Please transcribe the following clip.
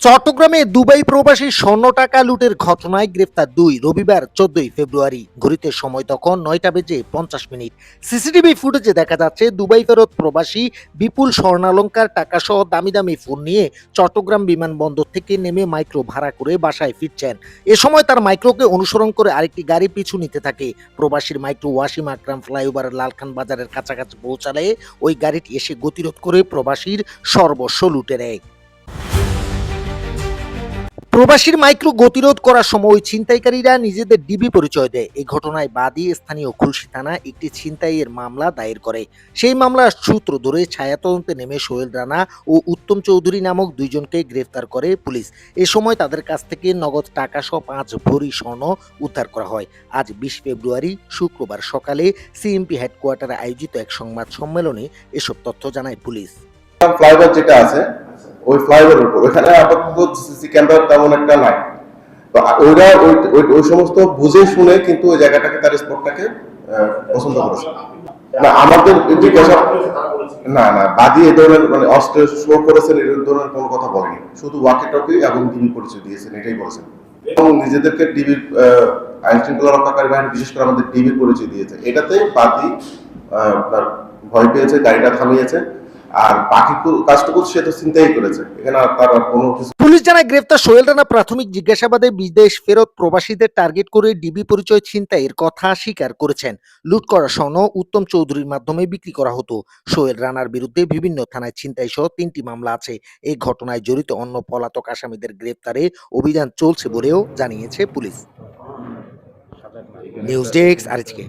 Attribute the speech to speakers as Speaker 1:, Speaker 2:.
Speaker 1: চট্টগ্রামে দুবাই প্রবাসী স্বর্ণ টাকা লুটের ঘটনায় গ্রেফতার দুই। রবিবার 14 ফেব্রুয়ারি। ঘড়িতে সময় তখন 9টা বেজে 50 মিনিট। সিসিটিভি ফুটেজে দেখা যাচ্ছে দুবাই ফেরত প্রবাসী বিপুল স্বর্ণালংকার টাকা সহ দামি দামি ফোন নিয়ে চট্টগ্রাম বিমানবন্দর থেকে নেমে মাইক্রো ভাড়া করে বাসায় ফিরছেন। এ সময় তার মাইক্রোকে অনুসরণ করে আরেকটি গাড়ি পিছু নিতে থাকে। প্রবাসীর মাইক্রো ওয়াসিম আকরাম ফ্লাইওভারের লালখান বাজারের কাছাকাছি পৌঁছালে ওই গাড়িটি এসে গতিরোধ করে প্রবাসীর সর্বস্ব লুটে নেয়। প্রবাসীর মাইক্রো গতিরোধ করার সময় ছিনতাইকারীরা নিজেদের ডিবি পরিচয় দেয়। এই ঘটনায় বাদী স্থানীয় খুলশী থানা একটি ছিনতাইয়ের মামলা দায়ের করে। সেই মামলার সূত্র ধরে ছায়া তদন্তে নেমে সোহেল রানা ও উত্তম চৌধুরী নামক দুইজনকে গ্রেফতার করে পুলিশ। এ সময় তাদের কাছ থেকে নগদ টাকা সহ 5 ভরি স্বর্ণ উদ্ধার করা হয়। আজ 20 ফেব্রুয়ারি শুক্রবার সকালে সিএমপি হেডকোয়ার্টারে আয়োজিত এক সংবাদ সম্মেলনে এসব তথ্য জানায় পুলিশ।
Speaker 2: ফ্লাইওভার যেটা আছে ওই ফ্লাইওভারের উপর ওইখানে আপাতত সিসি ক্যামেরা তেমন একটা নাই। তো ওইরা ওই সমস্ত বুঝে শুনে কিন্তু ওই জায়গাটাকে তার স্পটটাকে পছন্দ করেছে। না আমাদের জিজ্ঞাসা না না বাদী এই ধরনের মানে অস্ত্র শো করেছেন এই ধরনের কোনো কথা বলেনি, শুধু ওয়াকি টকি এবং ডিবি পরিচয় দিয়েছেন এটাই বলেছেন এবং নিজেদেরকে ডিবির আইন শৃঙ্খলা রক্ষাকারী বাহিনী বিশেষ করে আমাদের ডিবির পরিচয় দিয়েছে। এটাতে বাদী আপনার ভয় পেয়েছে, গাড়িটা থামিয়েছে, আর বাকি কাজটুকু সে তো চিন্তাই করেছে, এখানে তার কোনো কিছু।
Speaker 1: পুলিশ জানায় গ্রেফতার সোহেল রানা প্রাথমিক জিজ্ঞাসাবাদে বিদেশ ফেরত প্রবাসীদের টার্গেট করে ডিবি পরিচয় ছিনতাইয়ের কথা স্বীকার করেছেন। লুট করা স্বর্ণ উত্তম চৌধুরীর মাধ্যমে বিক্রি করা হতো। সোহেল রানার বিরুদ্ধে বিভিন্ন থানায় ছিনতাই সহ 3টি মামলা আছে। এই ঘটনায় জড়িত অন্য পলাতক আসামিদের গ্রেফতারে অভিযান চলছে বলেও জানিয়েছে পুলিশ। News desk আরএচকে।